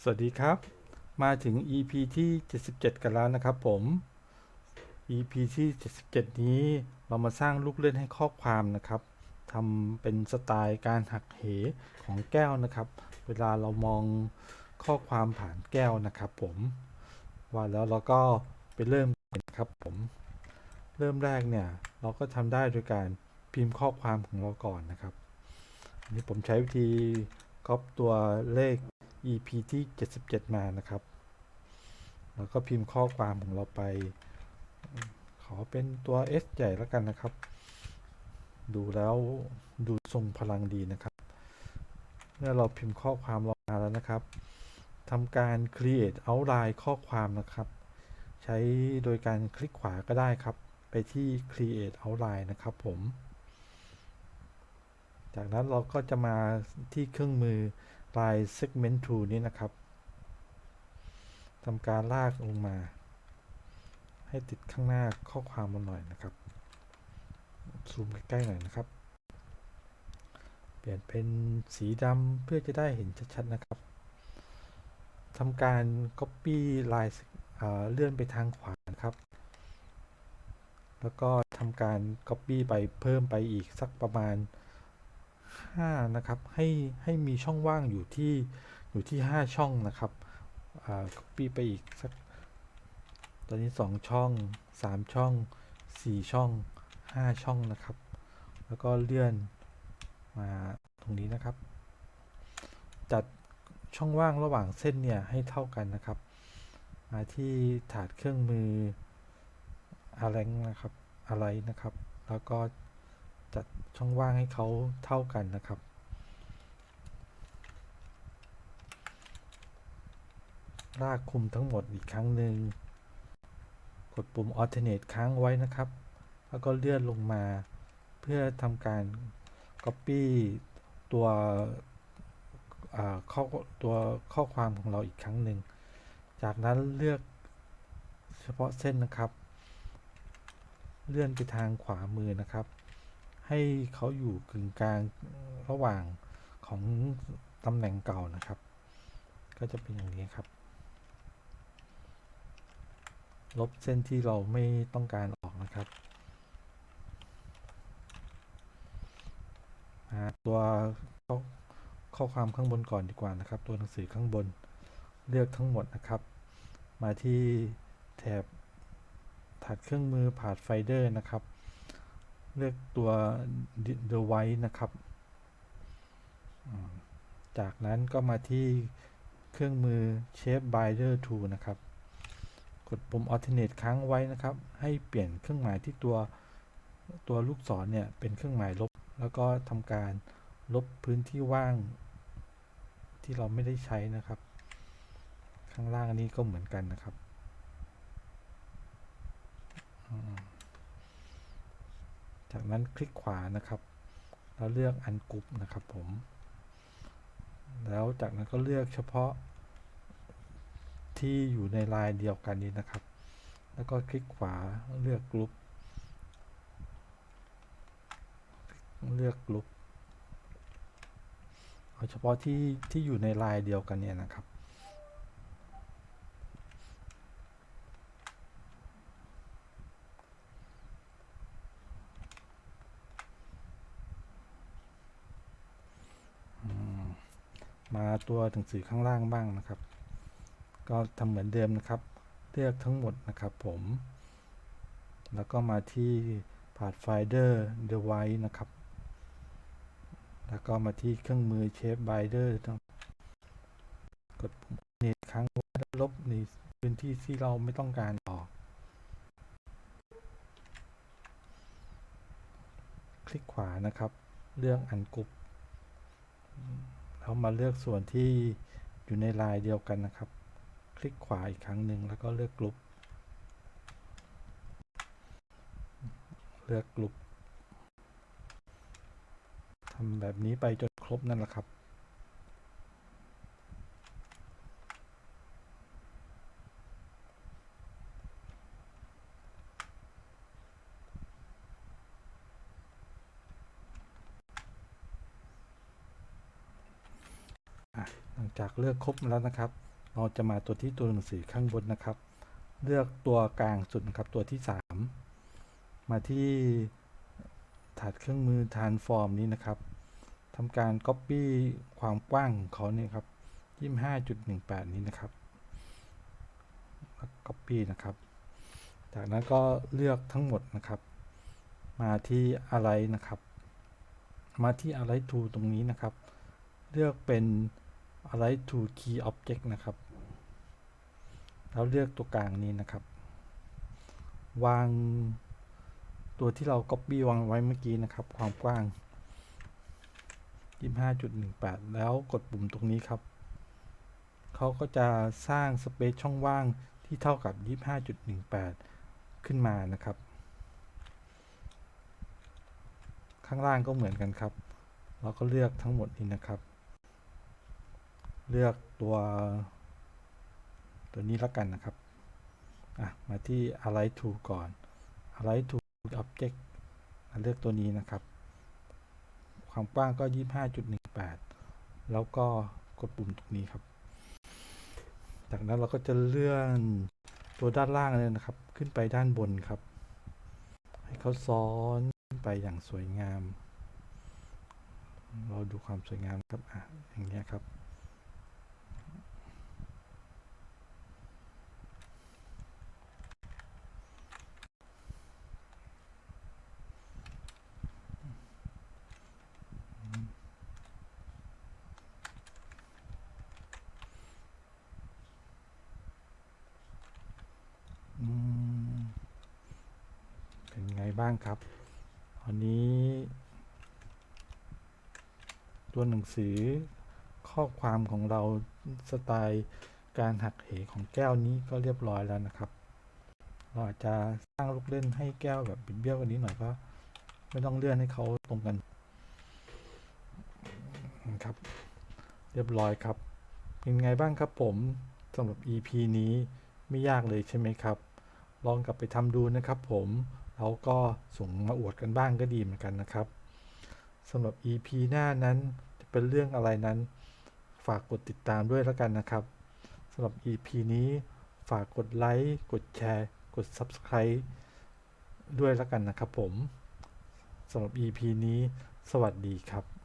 วัสดีครับมาถึง EP ที่77กันแล้วนะครับผม EP ที่77นี้เรามาสร้างลูกเล่นให้ข้อความนะครับทำเป็นสไตล์การหักเหของแก้วนะครับเวลาเรามองข้อความผ่านแก้วนะครับผมว่าแล้วเราก็ไปเริ่มนะครับผมเริ่มแรกเนี่ยเราก็ทำได้โดยการพิมพ์ข้อความของเราก่อนนะครับอันนี้ผมใช้วิธีก๊อปตัวเลข EP ที่77มานะครับแล้วก็พิมพ์ข้อความของเราไปขอเป็นตัว S ใหญ่แล้วกันนะครับดูแล้วดูทรงพลังดีนะครับเมื่อเราพิมพ์ข้อความลงมาแล้วนะครับทำการ create outline ข้อความนะครับใช้โดยการคลิกขวาก็ได้ครับไปที่ create outline นะครับผมจากนั้นเราก็จะมาที่เครื่องมือ line segment tool นี้นะครับทำการลากลงมาให้ติดข้างหน้าข้อความมาหน่อยนะครับซูมใกล้ๆหน่อยนะครับเปลี่ยนเป็นสีดำเพื่อจะได้เห็นชัดๆนะครับทำการ copy line เลื่อนไปทางขวานะครับแล้วก็ทำการ copy ไปเพิ่มไปอีกสักประมาณ5นะครับให้มีช่องว่างอยู่ที่5ช่องนะครับcopy ไปอีกสักตอนนี้2ช่อง3ช่อง4ช่อง5ช่องนะครับแล้วก็เลื่อนมาตรงนี้นะครับจัดช่องว่างระหว่างเส้นเนี่ยให้เท่ากันนะครับมาที่ถาดเครื่องมืออะไรนะครับแล้วก็จัดช่องว่างให้เขาเท่ากันนะครับลากคุมทั้งหมดอีกครั้งหนึ่งกดปุ่ม alternate ค้างไว้นะครับแล้วก็เลื่อนลงมาเพื่อทำการ copy ตัวข้อความของเราอีกครั้งหนึ่งจากนั้นเลือกเฉพาะเส้นนะครับเลื่อนไปทางขวามือนะครับให้เขาอยู่กึ่งกลางระหว่างของตำแหน่งเก่านะครับก็จะเป็นอย่างนี้ครับลบเส้นที่เราไม่ต้องการออกนะครับตัวข้อความข้างบนก่อนดีกว่านะครับตัวหนังสือข้างบนเลือกทั้งหมดนะครับมาที่แถบถาดเครื่องมือผ่านไฟเดอร์นะครับเลือกตัว The White นะครับจากนั้นก็มาที่เครื่องมือ Shape Builder Tool นะครับกดปุ่ม Alternate ค้างไว้นะครับให้เปลี่ยนเครื่องหมายที่ตัวลูกศรเนี่ยเป็นเครื่องหมายลบแล้วก็ทำการลบพื้นที่ว่างที่เราไม่ได้ใช้นะครับข้างล่างอันนี้ก็เหมือนกันนะครับจากนั้นคลิกขวานะครับแล้วเลือก Ungroup นะครับผมแล้วจากนั้นก็เลือกเฉพาะที่อยู่ในลายเดียวกันนี้นะครับแล้วก็คลิกขวาเลือกกรุ๊ปเอาเฉพาะที่อยู่ในลายเดียวกันเนี่ยนะครับมาตัวหนังสือข้างล่างบ้างนะครับก็ทำเหมือนเดิมนะครับเลือกทั้งหมดนะครับผมแล้วก็มาที่ Pathfinder Device นะครับแล้วก็มาที่เครื่องมือ Shape Builder กดปุ่มนี้ครั้งแล้วลบในพื้นที่ที่เราไม่ต้องการออกคลิกขวานะครับเลือก Ungroup แล้วมาเลือกส่วนที่อยู่ในลายเดียวกันนะครับคลิกขวาอีกครั้งหนึ่งแล้วก็เลือกกรุ๊ปทำแบบนี้ไปจนครบนั่นแหละครับหลังจากเลือกครบแล้วนะครับ เราจะมาตัวที่ตัวหนังสือข้างบนนะครับเลือกตัวกลางสุดนะครับตัวที่3มาที่ถาดเครื่องมือ transform นี้นะครับทำการ copy ความกว้างของเขาเนี่ยครับ 25.18 นี้นะครับ copy นะครับจากนั้นก็เลือกทั้งหมดนะครับมาที่ align นะครับมาที่ align to ตรงนี้นะครับเลือกเป็น align to key object นะครับแล้วเลือกตัวกลางนี้นะครับวางตัวที่เรา copy วางไว้เมื่อกี้นะครับความกว้าง 25.18 แล้วกดปุ่มตรงนี้ครับเขาก็จะสร้างสเปซช่องว่างที่เท่ากับ 25.18 ขึ้นมานะครับข้างล่างก็เหมือนกันครับเราก็เลือกทั้งหมดนี้นะครับเลือกตัวนี้แล้วกันนะครับมาที่ align to ก่อน align to object เลือกตัวนี้นะครับความกว้างก็ 25.18 แล้วก็กดปุ่มตรงนี้ครับจากนั้นเราก็จะเลื่อนตัวด้านล่างเลยนะครับขึ้นไปด้านบนครับให้เขาซ้อนไปอย่างสวยงามเราดูความสวยงามครับอย่างนี้ครับเป็นไงบ้างครับอันนี้ตัวหนังสือข้อความของเราสไตล์การหักเหของแก้วนี้ก็เรียบร้อยแล้วนะครับเราอาจจะสร้างลูกเล่นให้แก้วแบบบิดเบี้ยวกันนี้หน่อยก็ไม่ต้องเลื่อนให้เขาตรงกันครับเรียบร้อยครับเป็นไงบ้างครับผมสำหรับ EP นี้ไม่ยากเลยใช่ไหมครับลองกลับไปทำดูนะครับผมแล้วก็ส่งมาอวดกันบ้างก็ดีเหมือนกันนะครับสำหรับ EP หน้านั้นจะเป็นเรื่องอะไรนั้นฝากกดติดตามด้วยแล้วกันนะครับสำหรับ EP นี้ฝากกดไลค์กดแชร์กด Subscribe ด้วยแล้วกันนะครับผมสำหรับ EP นี้สวัสดีครับ